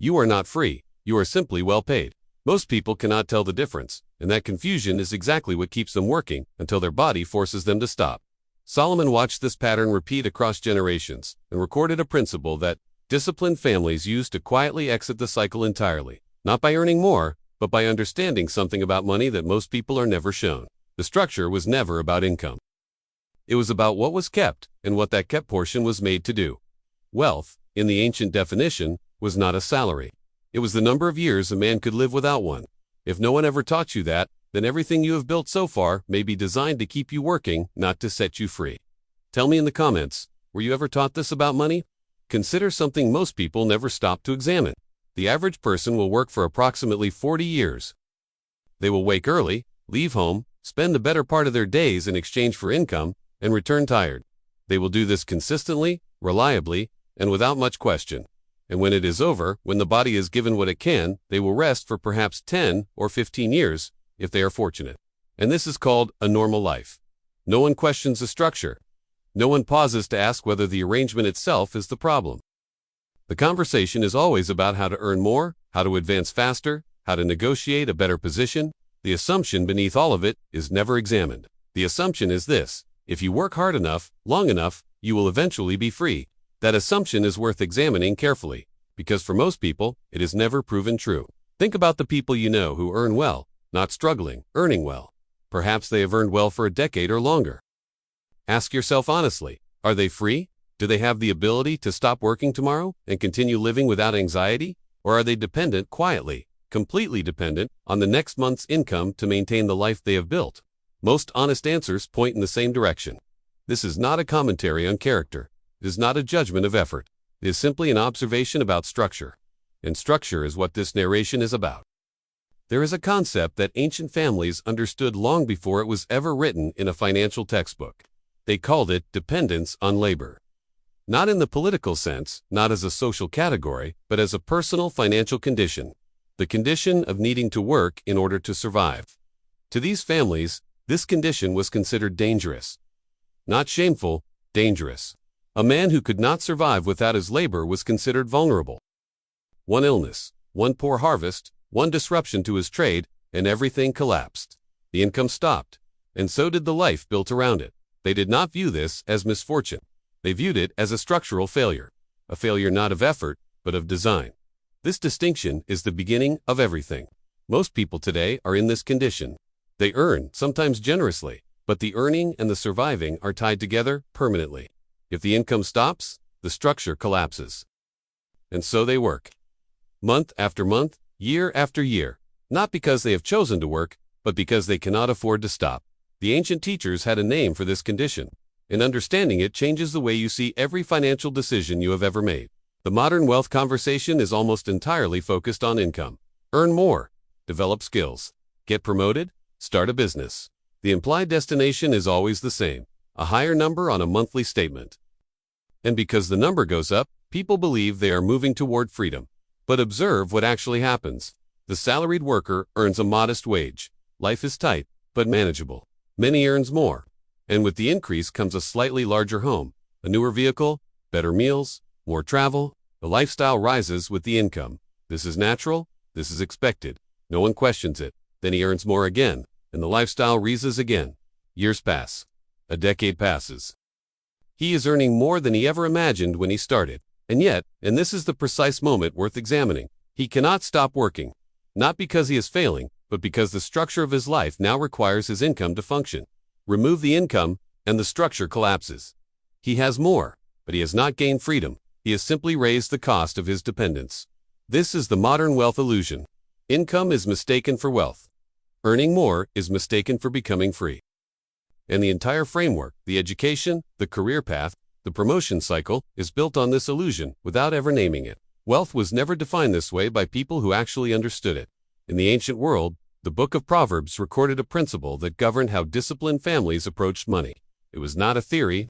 You are not free, you are simply well paid. Most people cannot tell the difference, and that confusion is exactly what keeps them working until their body forces them to stop. Solomon watched this pattern repeat across generations and recorded a principle that disciplined families use to quietly exit the cycle entirely, not by earning more, but by understanding something about money that most people are never shown. The structure was never about income. It was about what was kept and what that kept portion was made to do. Wealth, in the ancient definition, was not a salary. It was the number of years a man could live without one. If no one ever taught you that, then everything you have built so far may be designed to keep you working, not to set you free. Tell me in the comments, were you ever taught this about money? Consider something most people never stop to examine. The average person will work for approximately 40 years. They will wake early, leave home, spend the better part of their days in exchange for income, and return tired. They will do this consistently, reliably, and without much question. And when it is over, when the body is given what it can, they will rest for perhaps 10 or 15 years, if they are fortunate. And this is called a normal life. No one questions the structure. No one pauses to ask whether the arrangement itself is the problem. The conversation is always about how to earn more, how to advance faster, how to negotiate a better position. The assumption beneath all of it is never examined. The assumption is this: if you work hard enough, long enough, you will eventually be free. That assumption is worth examining carefully, because for most people, it is never proven true. Think about the people you know who earn well, not struggling, earning well. Perhaps they have earned well for a decade or longer. Ask yourself honestly, are they free? Do they have the ability to stop working tomorrow and continue living without anxiety? Or are they dependent quietly, completely dependent, on the next month's income to maintain the life they have built? Most honest answers point in the same direction. This is not a commentary on character. It is not a judgment of effort. It is simply an observation about structure. And structure is what this narration is about. There is a concept that ancient families understood long before it was ever written in a financial textbook. They called it dependence on labor. Not in the political sense, not as a social category, but as a personal financial condition. The condition of needing to work in order to survive. To these families, this condition was considered dangerous. Not shameful, dangerous. A man who could not survive without his labor was considered vulnerable. One illness, one poor harvest, one disruption to his trade, and everything collapsed. The income stopped, and so did the life built around it. They did not view this as misfortune. They viewed it as a structural failure. A failure not of effort, but of design. This distinction is the beginning of everything. Most people today are in this condition. They earn, sometimes generously, but the earning and the surviving are tied together permanently. If the income stops, the structure collapses. And so they work. Month after month, year after year. Not because they have chosen to work, but because they cannot afford to stop. The ancient teachers had a name for this condition, and understanding it changes the way you see every financial decision you have ever made. The modern wealth conversation is almost entirely focused on income. Earn more, develop skills, get promoted, start a business. The implied destination is always the same, a higher number on a monthly statement. And because the number goes up, people believe they are moving toward freedom. But observe what actually happens. The salaried worker earns a modest wage. Life is tight, but manageable. Many earns more. And with the increase comes a slightly larger home, a newer vehicle, better meals, more travel. The lifestyle rises with the income. This is natural, this is expected. No one questions it. Then he earns more again, and the lifestyle rises again. Years pass. A decade passes. He is earning more than he ever imagined when he started. And yet, and this is the precise moment worth examining, he cannot stop working. Not because he is failing, but because the structure of his life now requires his income to function. Remove the income, and the structure collapses. He has more, but he has not gained freedom. He has simply raised the cost of his dependence. This is the modern wealth illusion. Income is mistaken for wealth. Earning more is mistaken for becoming free. And the entire framework, the education, the career path, the promotion cycle, is built on this illusion without ever naming it. Wealth was never defined this way by people who actually understood it. In the ancient world, the book of Proverbs recorded a principle that governed how disciplined families approached money. It was not a theory.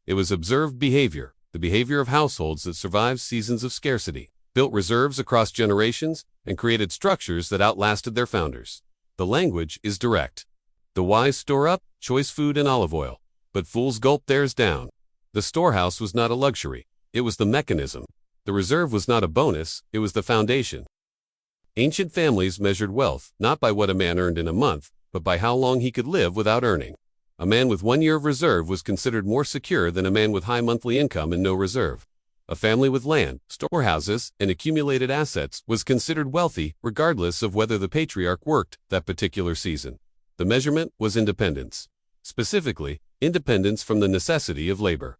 It was observed behavior, the behavior of households that survived seasons of scarcity, built reserves across generations, and created structures that outlasted their founders. The language is direct. The wise store up choice food and olive oil, but fools gulp theirs down. The storehouse was not a luxury. It was the mechanism. The reserve was not a bonus, it was the foundation. Ancient families measured wealth not by what a man earned in a month, but by how long he could live without earning. A man with 1 year of reserve was considered more secure than a man with high monthly income and no reserve. A family with land, storehouses, and accumulated assets was considered wealthy regardless of whether the patriarch worked that particular season. The measurement was independence. Specifically, independence from the necessity of labor.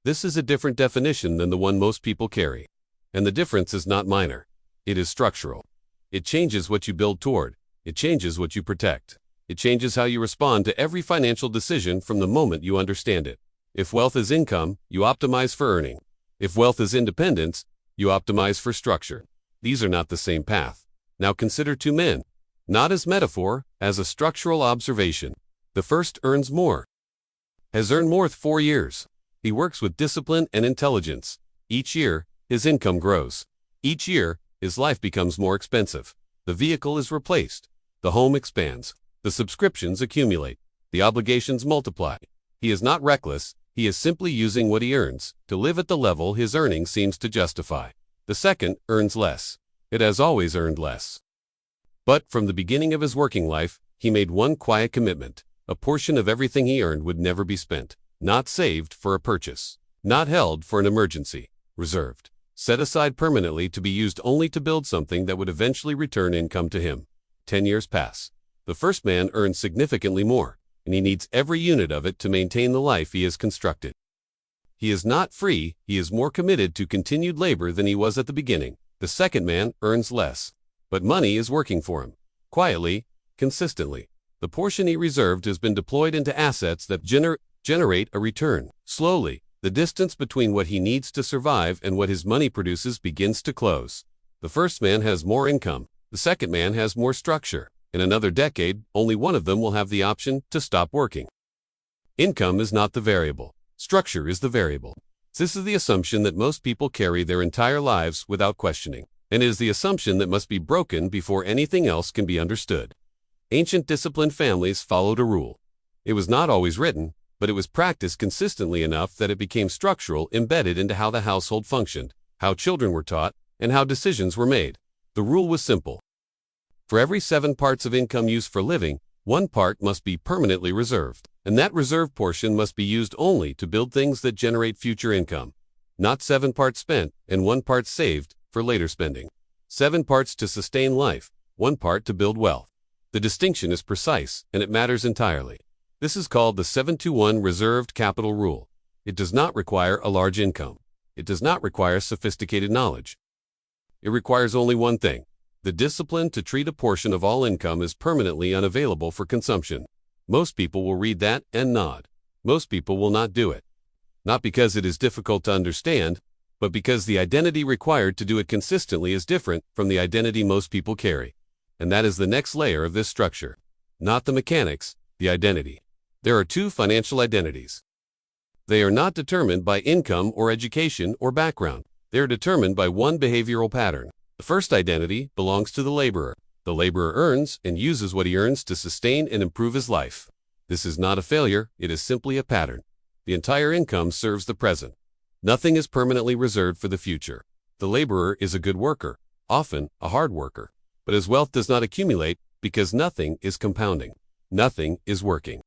This is a different definition than the one most people carry. And the difference is not minor. It is structural. It changes what you build toward. It changes what you protect. It changes how you respond to every financial decision from the moment you understand it. If wealth is income, you optimize for earning. If wealth is independence, you optimize for structure. These are not the same path. Now consider two men. Not as metaphor, as a structural observation. The first earns more. Has earned more 4 years. He works with discipline and intelligence. Each year, his income grows. Each year, his life becomes more expensive. The vehicle is replaced. The home expands. The subscriptions accumulate. The obligations multiply. He is not reckless. He is simply using what he earns to live at the level his earning seems to justify. The second earns less. It has always earned less. But from the beginning of his working life, he made one quiet commitment. A portion of everything he earned would never be spent. Not saved for a purchase. Not held for an emergency. Reserved. Set aside permanently to be used only to build something that would eventually return income to him. 10 years pass. The first man earns significantly more, and he needs every unit of it to maintain the life he has constructed. He is not free, he is more committed to continued labor than he was at the beginning. The second man earns less, but money is working for him. Quietly, consistently. The portion he reserved has been deployed into assets that generate a return. Slowly, the distance between what he needs to survive and what his money produces begins to close. The first man has more income. The second man has more structure. In another decade, only one of them will have the option to stop working. Income is not the variable. Structure is the variable. This is the assumption that most people carry their entire lives without questioning, and it is the assumption that must be broken before anything else can be understood. Ancient disciplined families followed a rule. It was not always written, but it was practiced consistently enough that it became structural, embedded into how the household functioned, how children were taught, and how decisions were made. The rule was simple. For every 7 parts of income used for living, 1 part must be permanently reserved, and that reserved portion must be used only to build things that generate future income. Not 7 parts spent and 1 part saved for later spending. 7 parts to sustain life, 1 part to build wealth. The distinction is precise, and it matters entirely. This is called the 7-to-1 reserved capital rule. It does not require a large income. It does not require sophisticated knowledge. It requires only one thing: the discipline to treat a portion of all income as permanently unavailable for consumption. Most people will read that and nod. Most people will not do it. Not because it is difficult to understand, but because the identity required to do it consistently is different from the identity most people carry. And that is the next layer of this structure. Not the mechanics, the identity. There are 2 financial identities. They are not determined by income or education or background. They are determined by one behavioral pattern. The first identity belongs to the laborer. The laborer earns and uses what he earns to sustain and improve his life. This is not a failure, it is simply a pattern. The entire income serves the present. Nothing is permanently reserved for the future. The laborer is a good worker, often a hard worker, but his wealth does not accumulate because nothing is compounding. Nothing is working.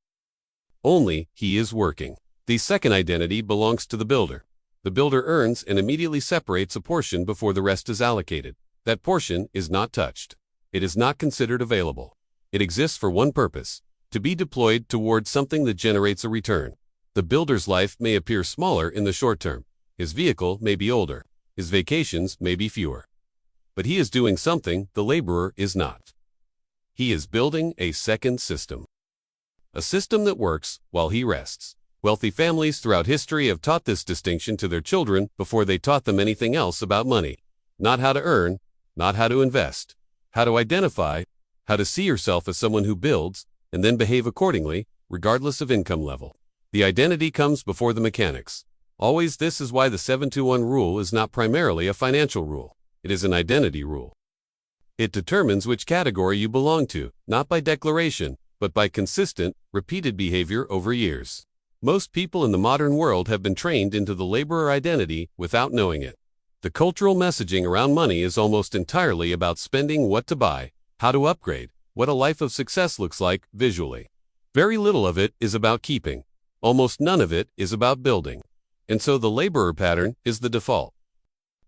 Only he is working. The second identity belongs to the builder. The builder earns and immediately separates a portion before the rest is allocated. That portion is not touched. It is not considered available. It exists for one purpose: to be deployed toward something that generates a return. The builder's life may appear smaller in the short term. His vehicle may be older. His vacations may be fewer. But he is doing something the laborer is not. He is building a second system. A system that works while he rests. Wealthy families throughout history have taught this distinction to their children before they taught them anything else about money. Not how to earn, not how to invest, how to identify, how to see yourself as someone who builds, and then behave accordingly, regardless of income level. The identity comes before the mechanics. Always. This is why the 7-to-1 rule is not primarily a financial rule. It is an identity rule. It determines which category you belong to, not by declaration, but by consistent, repeated behavior over years. Most people in the modern world have been trained into the laborer identity without knowing it. The cultural messaging around money is almost entirely about spending, what to buy, how to upgrade, what a life of success looks like visually. Very little of it is about keeping. Almost none of it is about building. And so the laborer pattern is the default.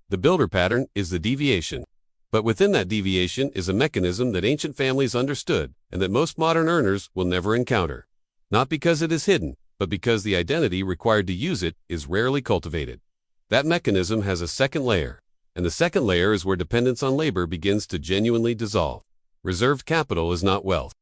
The builder pattern is the deviation. But within that deviation is a mechanism that ancient families understood and that most modern earners will never encounter. Not because it is hidden, but because the identity required to use it is rarely cultivated. That mechanism has a second layer, and the second layer is where dependence on labor begins to genuinely dissolve. Reserved capital is not wealth.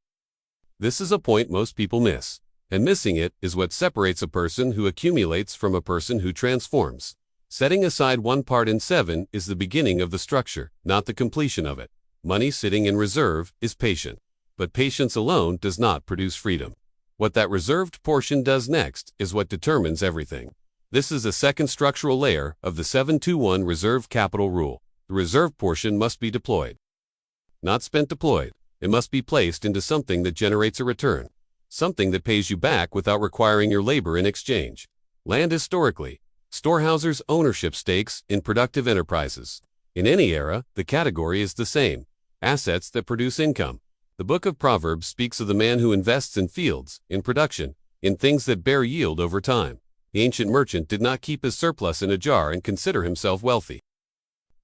This is a point most people miss, and missing it is what separates a person who accumulates from a person who transforms. Setting aside one part in 7 is the beginning of the structure, not the completion of it. Money sitting in reserve is patient, but patience alone does not produce freedom. What that reserved portion does next is what determines everything. This is the second structural layer of the 7-2-1 reserve capital rule. The reserve portion must be deployed. Not spent deployed. It must be placed into something that generates a return. Something that pays you back without requiring your labor in exchange. Land historically. Storehouses' ownership stakes in productive enterprises. In any era, the category is the same. Assets that produce income. The book of Proverbs speaks of the man who invests in fields, in production, in things that bear yield over time. The ancient merchant did not keep his surplus in a jar and consider himself wealthy.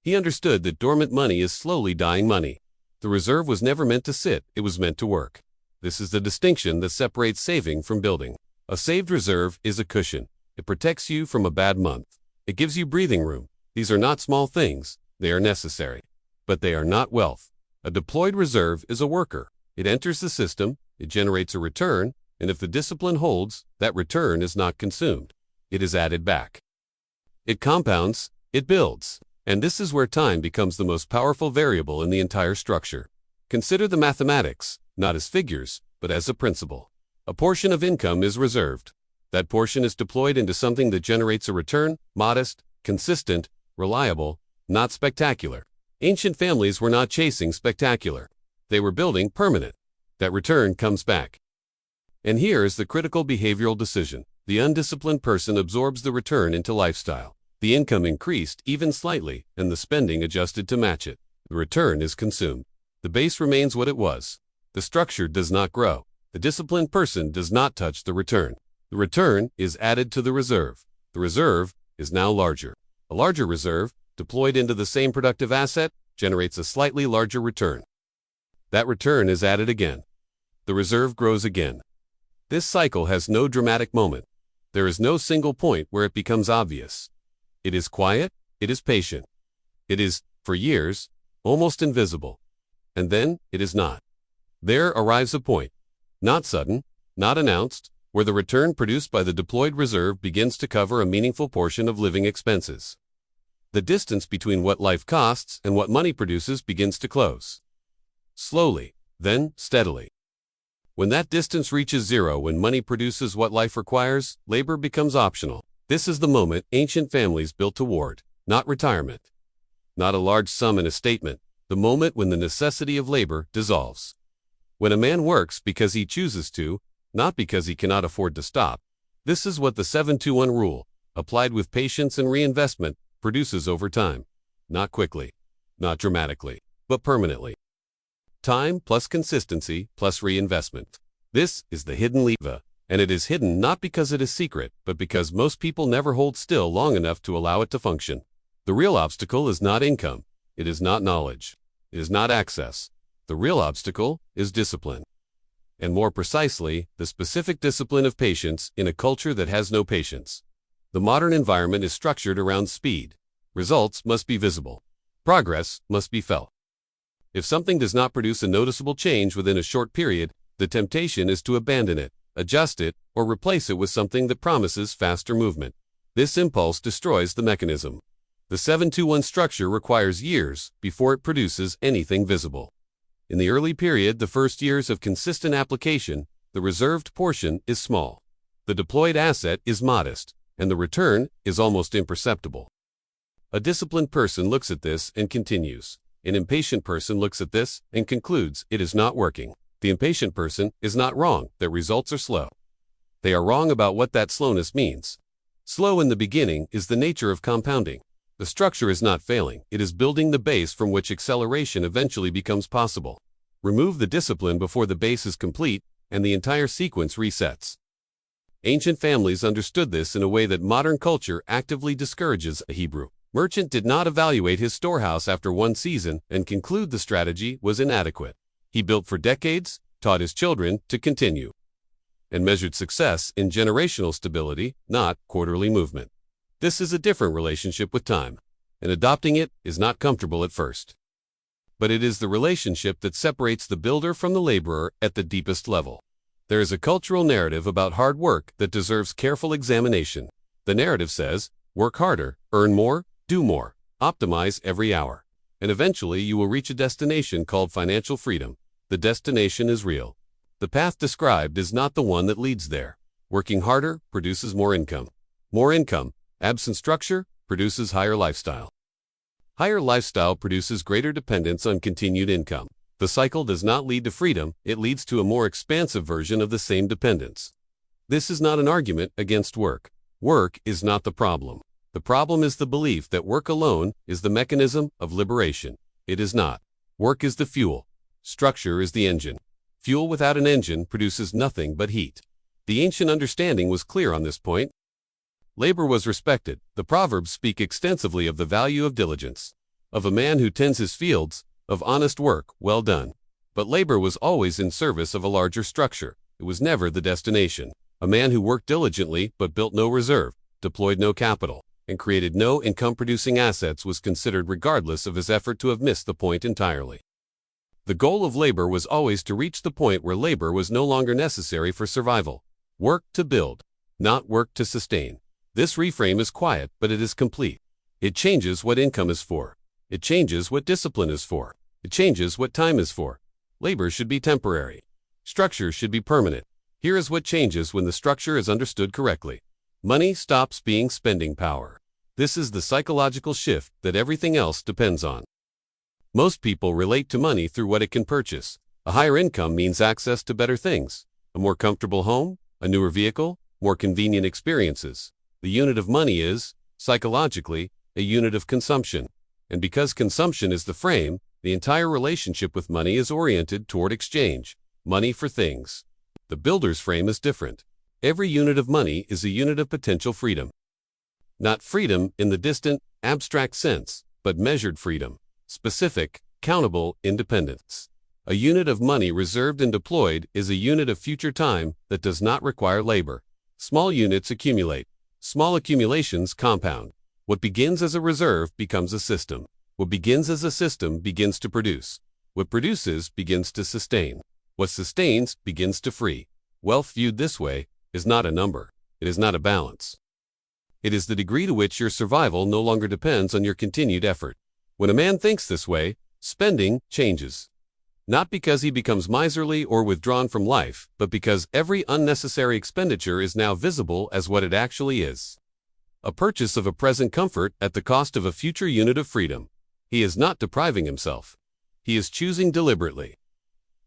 He understood that dormant money is slowly dying money. The reserve was never meant to sit, it was meant to work. This is the distinction that separates saving from building. A saved reserve is a cushion. It protects you from a bad month. It gives you breathing room. These are not small things, they are necessary. But they are not wealth. A deployed reserve is a worker. It enters the system, it generates a return, and if the discipline holds, that return is not consumed. It is added back. It compounds, it builds. And this is where time becomes the most powerful variable in the entire structure. Consider the mathematics, not as figures, but as a principle. A portion of income is reserved. That portion is deployed into something that generates a return, modest, consistent, reliable, not spectacular. Ancient families were not chasing spectacular. They were building permanent. That return comes back. And here is the critical behavioral decision. The undisciplined person absorbs the return into lifestyle. The income increased even slightly, and the spending adjusted to match it. The return is consumed. The base remains what it was. The structure does not grow. The disciplined person does not touch the return. The return is added to the reserve. The reserve is now larger. A larger reserve, deployed into the same productive asset, generates a slightly larger return. That return is added again. The reserve grows again. This cycle has no dramatic moment. There is no single point where it becomes obvious. It is quiet, it is patient. It is, for years, almost invisible. And then, it is not. There arrives a point, not sudden, not announced, where the return produced by the deployed reserve begins to cover a meaningful portion of living expenses. The distance between what life costs and what money produces begins to close. Slowly, then steadily. When that distance reaches zero, when money produces what life requires, labor becomes optional. This is the moment ancient families built toward, not retirement. Not a large sum in a statement, the moment when the necessity of labor dissolves. When a man works because he chooses to, not because he cannot afford to stop. This is what the 7-2-1 rule, applied with patience and reinvestment, produces over time. Not quickly, not dramatically, but permanently. Time plus consistency plus reinvestment. This is the hidden lever, and it is hidden not because it is secret, but because most people never hold still long enough to allow it to function. The real obstacle is not income. It is not knowledge. It is not access. The real obstacle is discipline. And more precisely, the specific discipline of patience in a culture that has no patience. The modern environment is structured around speed. Results must be visible. Progress must be felt. If something does not produce a noticeable change within a short period, the temptation is to abandon it, adjust it, or replace it with something that promises faster movement. This impulse destroys the mechanism. The 7-2-1 structure requires years before it produces anything visible. In the early period, the first years of consistent application, the reserved portion is small. The deployed asset is modest, and the return is almost imperceptible. A disciplined person looks at this and continues. An impatient person looks at this and concludes it is not working. The impatient person is not wrong that results are slow. They are wrong about what that slowness means. Slow in the beginning is the nature of compounding. The structure is not failing, it is building the base from which acceleration eventually becomes possible. Remove the discipline before the base is complete, and the entire sequence resets. Ancient families understood this in a way that modern culture actively discourages. A Hebrew merchant did not evaluate his storehouse after one season and conclude the strategy was inadequate. He built for decades, taught his children to continue, and measured success in generational stability, not quarterly movement. This is a different relationship with time, and adopting it is not comfortable at first. But it is the relationship that separates the builder from the laborer at the deepest level. There is a cultural narrative about hard work that deserves careful examination. The narrative says, work harder, earn more, do more, optimize every hour, and eventually you will reach a destination called financial freedom. The destination is real. The path described is not the one that leads there. Working harder produces more income. More income, absent structure, produces higher lifestyle. Higher lifestyle produces greater dependence on continued income. The cycle does not lead to freedom, it leads to a more expansive version of the same dependence. This is not an argument against work. Work is not the problem. The problem is the belief that work alone is the mechanism of liberation. It is not. Work is the fuel. Structure is the engine. Fuel without an engine produces nothing but heat. The ancient understanding was clear on this point. Labor was respected. The Proverbs speak extensively of the value of diligence, of a man who tends his fields, of honest work, well done. But labor was always in service of a larger structure. It was never the destination. A man who worked diligently but built no reserve, deployed no capital, and created no income-producing assets was considered regardless of his effort to have missed the point entirely. The goal of labor was always to reach the point where labor was no longer necessary for survival. Work to build, not work to sustain. This reframe is quiet, but it is complete. It changes what income is for. It changes what discipline is for. It changes what time is for. Labor should be temporary. Structure should be permanent. Here is what changes when the structure is understood correctly. Money stops being spending power. This is the psychological shift that everything else depends on. Most people relate to money through what it can purchase. A higher income means access to better things, a more comfortable home, a newer vehicle, more convenient experiences. The unit of money is, psychologically, a unit of consumption. And because consumption is the frame, the entire relationship with money is oriented toward exchange, money for things. The builder's frame is different. Every unit of money is a unit of potential freedom. Not freedom in the distant, abstract sense, but measured freedom. Specific, countable independence. A unit of money reserved and deployed is a unit of future time that does not require labor. Small units accumulate. Small accumulations compound. What begins as a reserve becomes a system. What begins as a system begins to produce. What produces begins to sustain. What sustains begins to free. Wealth viewed this way is not a number. It is not a balance. It is the degree to which your survival no longer depends on your continued effort. When a man thinks this way, spending changes. Not because he becomes miserly or withdrawn from life, but because every unnecessary expenditure is now visible as what it actually is. A purchase of a present comfort at the cost of a future unit of freedom. He is not depriving himself. He is choosing deliberately.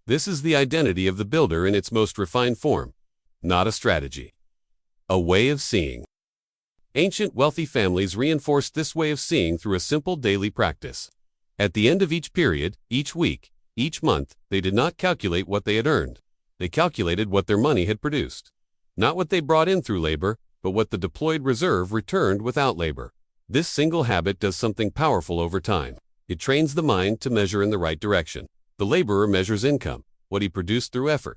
This is the identity of the builder in its most refined form, not a strategy. A way of seeing. Ancient wealthy families reinforced this way of seeing through a simple daily practice. At the end of each period, each week, each month, they did not calculate what they had earned. They calculated what their money had produced. Not what they brought in through labor, but what the deployed reserve returned without labor. This single habit does something powerful over time. It trains the mind to measure in the right direction. The laborer measures income, what he produced through effort.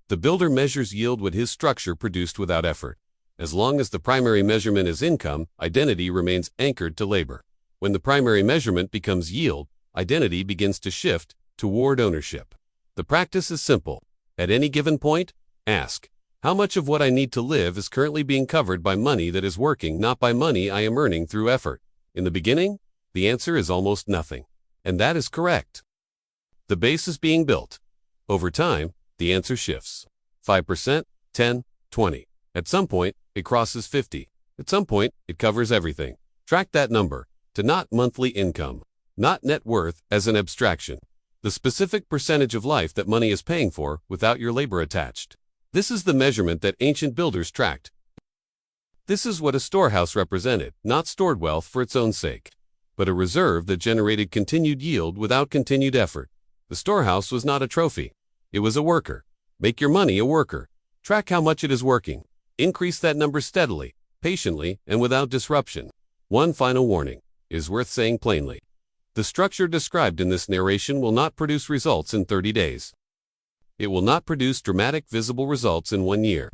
The builder measures yield, what his structure produced without effort. As long as the primary measurement is income, identity remains anchored to labor. When the primary measurement becomes yield, identity begins to shift toward ownership. The practice is simple. At any given point, ask, how much of what I need to live is currently being covered by money that is working, not by money I am earning through effort? In the beginning, the answer is almost nothing. And that is correct. The base is being built. Over time, the answer shifts. 5%, 10, 20. At some point, it crosses 50. At some point, it covers everything. Track that number to not monthly income, not net worth as an abstraction. The specific percentage of life that money is paying for without your labor attached. This is the measurement that ancient builders tracked. This is what a storehouse represented, not stored wealth for its own sake, but a reserve that generated continued yield without continued effort. The storehouse was not a trophy. It was a worker. Make your money a worker. Track how much it is working. Increase that number steadily, patiently, and without disruption. One final warning is worth saying plainly. The structure described in this narration will not produce results in 30 days. It will not produce dramatic visible results in 1 year.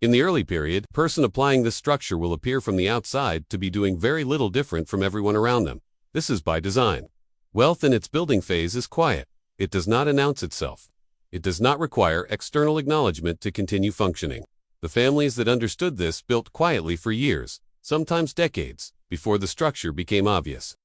In the early period, the person applying this structure will appear from the outside to be doing very little different from everyone around them. This is by design. Wealth in its building phase is quiet. It does not announce itself. It does not require external acknowledgement to continue functioning. The families that understood this built quietly for years, sometimes decades, before the structure became obvious.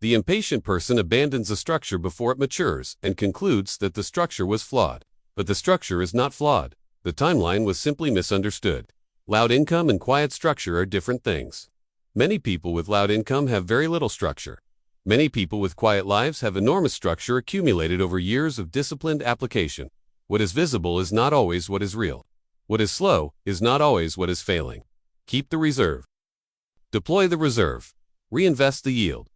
The impatient person abandons the structure before it matures and concludes that the structure was flawed. But the structure is not flawed. The timeline was simply misunderstood. Loud income and quiet structure are different things. Many people with loud income have very little structure. Many people with quiet lives have enormous structure accumulated over years of disciplined application. What is visible is not always what is real. What is slow is not always what is failing. Keep the reserve. Deploy the reserve. Reinvest the yield.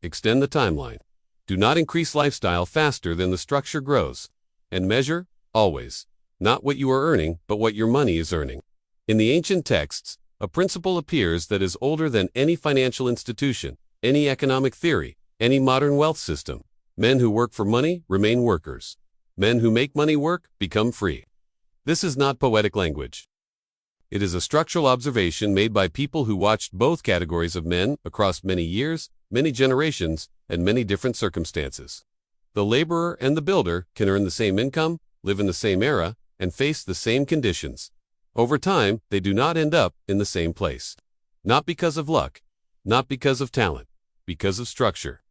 Extend the timeline. Do not increase lifestyle faster than the structure grows. And measure, always, not what you are earning, but what your money is earning. In the ancient texts, a principle appears that is older than any financial institution, any economic theory, any modern wealth system. Men who work for money remain workers. Men who make money work become free. This is not poetic language. It is a structural observation made by people who watched both categories of men across many years, many generations, and many different circumstances. The laborer and the builder can earn the same income, live in the same era, and face the same conditions. Over time, they do not end up in the same place. Not because of luck, not because of talent, because of structure,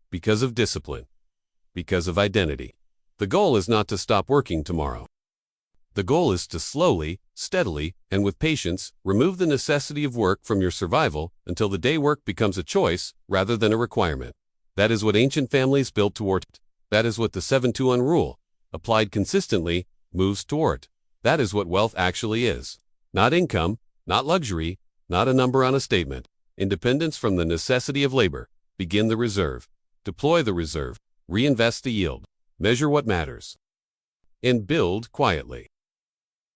because of discipline, because of identity. The goal is not to stop working tomorrow. The goal is to slowly, steadily, and with patience, remove the necessity of work from your survival until the day work becomes a choice rather than a requirement. That is what ancient families built toward. That is what the 7-to-1 rule, applied consistently, moves toward. That is what wealth actually is. Not income, not luxury, not a number on a statement. Independence from the necessity of labor. Begin the reserve. Deploy the reserve. Reinvest the yield. Measure what matters. And build quietly.